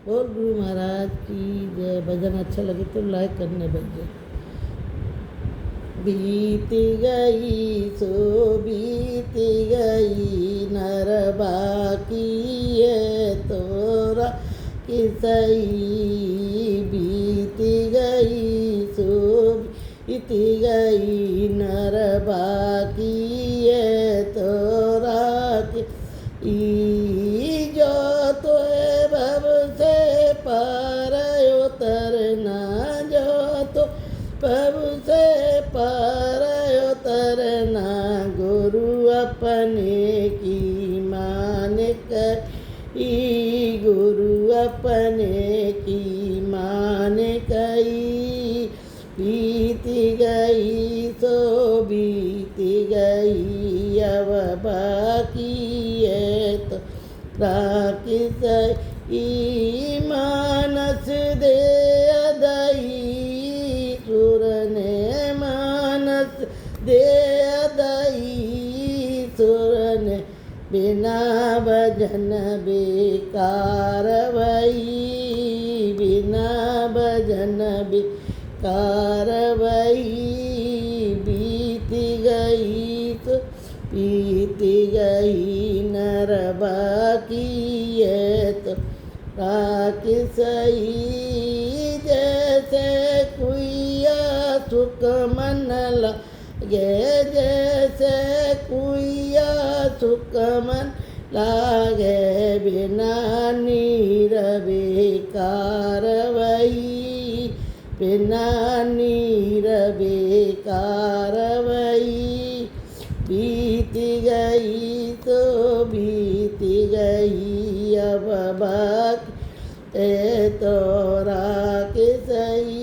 बोल गुरु महाराज की जय। भजन अच्छा लगे तो लाइक करने बजे। बीत गई सो बीत गई नर बाकी है तोरा किसई। बीत गई सो बीत गई नर बाकी है तोरा की। जो तो भव से पार उतरना जो तो भव से पार उतरना गुरु अपने की मान कही। गुरु अपने की मान कही। बीत गई सो बीत गई अब बाकी है तो राकिस मानस दे अदई। सुर ने मानस दे अदई। सुर ने बिना भजन बेकार भई। बिना भजन बेकार भई। बीत गई तो बीत गई नर बाकी है तो राकिसई। जैसे कुइया सुख मन लागे जैसे कुइया सुख मन लागे बिना नीर बेकार भई। बिना नीर बेकार भई। बीत गई तो बीत गई अब बाकी तो राकिसई।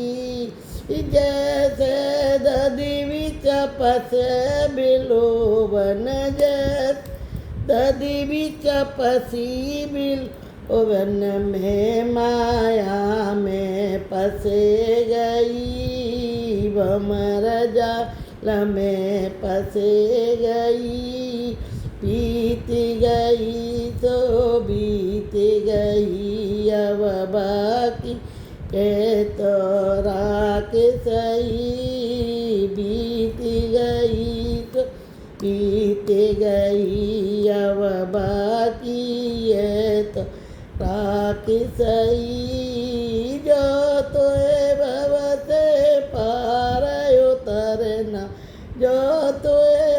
जैसे दधि बिच पसे बिलोवन जैसे दधि बिच पसी बिलोवन में माया में फंसे गई। भमर जाल में फंसे गई। बीत गई तो बीत गई अब बाकी है तो राकिसई। बीत गई तो बीत गई अब बाकी है तो राकिसई। जो तो भव से पार उतरना जो तो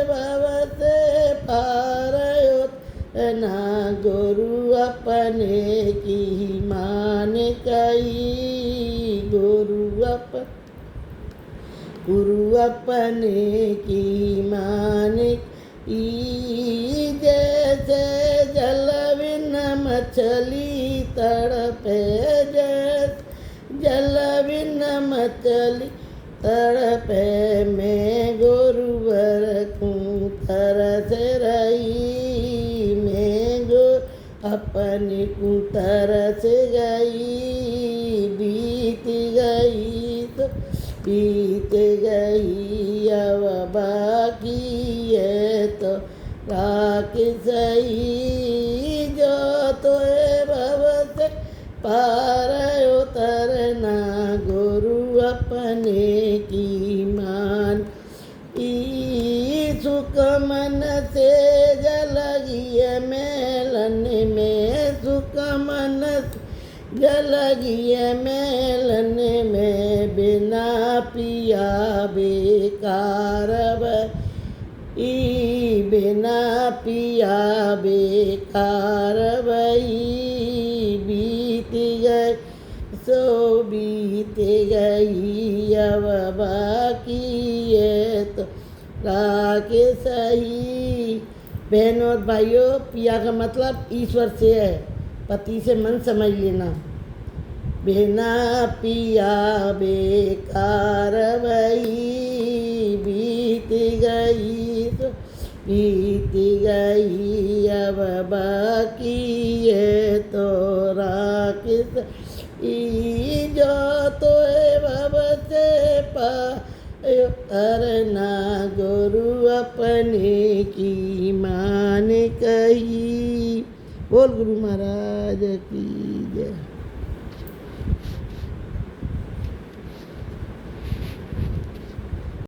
भव से पार उतरना गुरु अपने की मान कही। गुरु अपने की मान जैसे जल बिन मछली तड़पे जैसे जल बिन मछली तड़पे में गुरुवर को तरस रही। में गो अपनी को तरस गई। बीत गई तो बीत गई अब बाकी है तो राकिसई। जो तो भव से पार उतरना गुरु अपने की मान। सुख मन से जलगिय मेलन में सुख मन जलगिय मेलन में बिना पिया बेकार भई। बिना पिया बेकार भई। बीत गई सो बीत गई अब बाकी है तो राकिसई। बहनों और भाइयों, पिया का मतलब ईश्वर से है, पति से मन समझ लेना। बिना पिया बेकार भई। बीत गई तो बीत गई अब बाकी है तो राकिसई। जो तो भव से उतरना गुरु अपने की मान कही। बोल गुरु महाराज की जय।